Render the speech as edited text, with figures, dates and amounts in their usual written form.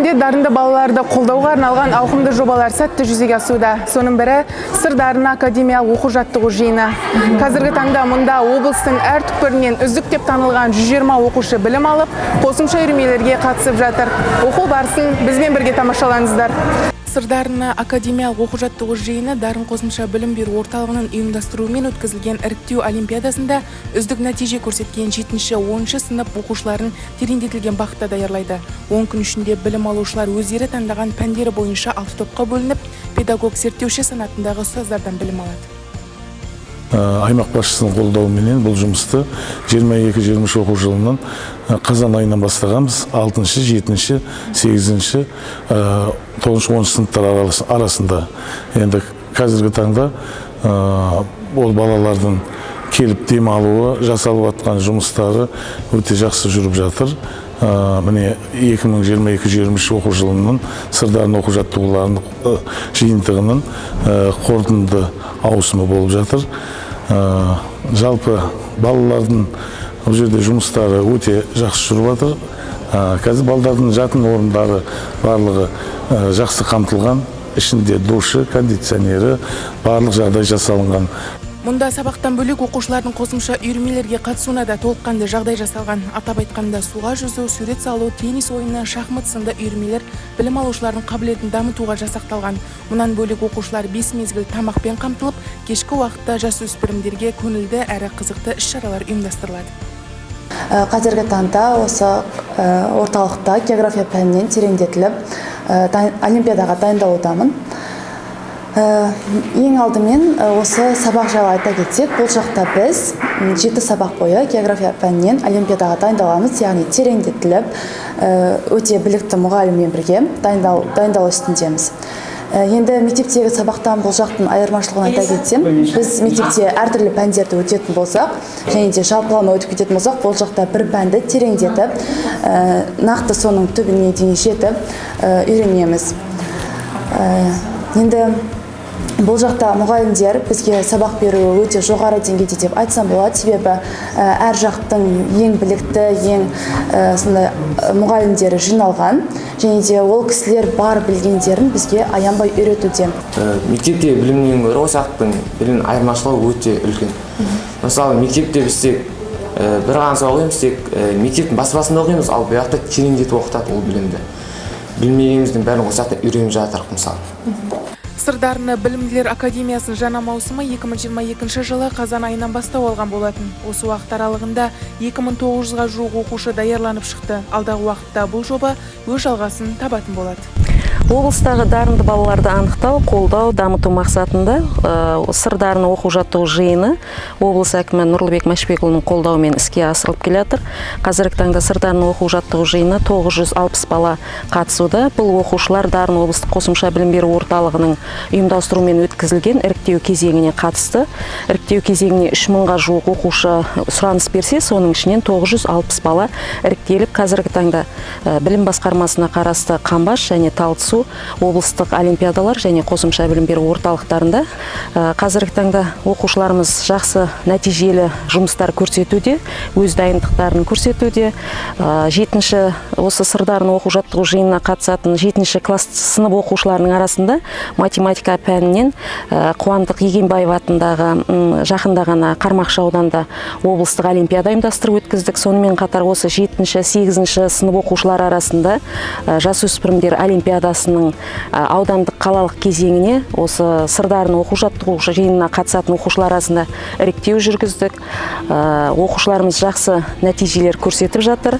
Өңірде дарынды балаларды қолдауға арналған ауқымды жобалар сәтті жүзеге асуда. Соның бірі Сыр дарыны академиялық оқу-жаттығу жиыны. Қазіргі таңда мұнда облыстың әр түкпірінен үздік деп танылған 120 оқушы білім алып, қосымша үйірмелерге қатысып жатыр. Оқу барысын бізбен бірге тамашалаңыздар. Сыр дарыны академиялық оқу-жаттығу жиыны Дарын қосымша білім беру орталығының ұйымдастыруымен өткізілген іріктеу олимпиадасында үздік нәтиже көрсеткен 7-10 сынып оқушыларын тереңдетілген бағытта даярлайды. 10 күн ішінде білім алушылар өздері таңдаған пәндері бойынша 6 топқа бөлініп, педагог-зерттеуші санатындағы ұстаздардан білім алады. Аймақ басшысының қолдауыменен бұл жұмысты 22-23 оқу жылынан қазан айынан бастағанбыз. 6-шы, 7-шы, 8-шы, 9-10 сыныптар арасында. Енді қазіргі таңда ол балалардың келіп демалуы, жасалып жатқан жұмыстары өте жақсы жүріп жатыр. Міне 2022-23 оқу жылының Сыр дарыны оқу-жаттығуларының жиынтығының қорытынды ауысымы болып жатыр. Жалпы балалардың бұл жерде жұмыстары өте жақсы жүріп жатыр. Қазір балалардың жатын орындары барлығы жақсы қамтылған. Ішінде душы, кондиционері, барлық жағдай жасалынған. Мұнда сабақтан бөлек оқушылардың қосымша үйірмелерге қатысуына да толыққанды жағдай жасалған. Атап айтқанда суға жүзу, сурет салу, теннис ойыны, шахмат сынды үйірмелер білім алушылардың қабілетін дамытуға жасақталған. Мұнан бөлек оқушылар 5 мезгіл тамақпен қамтылып, кешкі уақытта жасөспірімдерге көңілді әрі қызықты іс-шаралар ұйымдастырылады. Қазіргі таңда осы орталықта география пәнінен тереңдетіліп, олимпиадаға дайындалудамын. Ең алдымен осы сабақ жайлы айта кетсек, бұл жақта біз 7 сабақ бойы география пәнінен олимпиадаға дайындаламыз, яғни тереңдетіліп, өте білікті мұғаліммен бірге дайындалу үстіндеміз. Енді мектептегі сабақтан бұл жақтың айырмашылығын айта кетсем, біз мектепте әртүрлі пәндерді өтетін болсақ, және де жалпылама өтіп кететін болсақ, бұл жақта бір пәнді тереңдетіп, нақты соның түбіне дейін жетіп үйренеміз. Енді бұл жақта мұғалімдер бізге сабақ беру өте жоғары деңгейде деп айтсам болады, себебі әр жақтың ең білікті, ең мұғалімдері жиналған, және де ол кісілер бар білгендерін бізге аянбай үйретуде. Мектепте білімнен гөрі осы жақтың білім айырмашылығы өте үлкен. Мысалы, мектепте бізде бір ғана сабақ оқимыз, тек мектептің баспасында оқимыз, ал бұл жақта тереңдетіп оқытады ол білімді. Білмегеніміздің бәрін осы жақта үйреніп жатырмыз мысалы. Сыр дарыны білімділер академиясының жаңа маусымы 2022 жылы қазан айынан бастау алған болатын. Осы уақыт аралығында 2900-ға жуық оқушы даярланып шықты. Алдағы уақытта бұл жоба өз жалғасын табатын болады. Облыстағы дарынды балаларды анықтау, қолдау, дамыту мақсатында Сыр дарыны оқу-жаттығу жиыны облыс әкімі Нұрлыбек Мәшбекұлының қолдауымен іске асырылып келе жатыр. Қазіргі таңда Сыр дарыны оқу-жаттығу жиыны 960 бала қатысуда. Бұл оқушылар Дарын облыстық қосымша білім беру орталығының ұйымдастыруымен өткізілген іріктеу кезеңіне қатысты. Іріктеу кезеңіне 3000-ға жуық оқушы сұраныс берсе, соның ішінен 960 бала іріктеліп, қазіргі таңда білім басқармасына қарасты Қамбаш және Талдысу облыстық олимпиадалар және қосымша білім беру орталықтарында қазіргі таңда оқушыларымыз жақсы нәтижелі жұмыстар көрсетуде, өз дайындықтарын көрсетуде. 7-ші осы Сыр дарыны оқу-жаттығу жиынына қатысатын 7-ші класс сынып оқушыларының арасында математика пәнінен Қуандық Егенбаев атындағы жақында ғана Қармақшы ауданында облыстық олимпиада ұйымдастырып өткіздік. Сонымен қатар осы 7-ші, 8-ші сынып оқушылары арасында жасөспірімдер олимпиадасының аудандық қалалық кезеңіне осы Сыр дарыны оқу-жаттығу жиынына қатысатын оқушылар арасында іріктеу жүргіздік. Оқушыларымыз жақсы нәтижелер көрсетіп жатыр.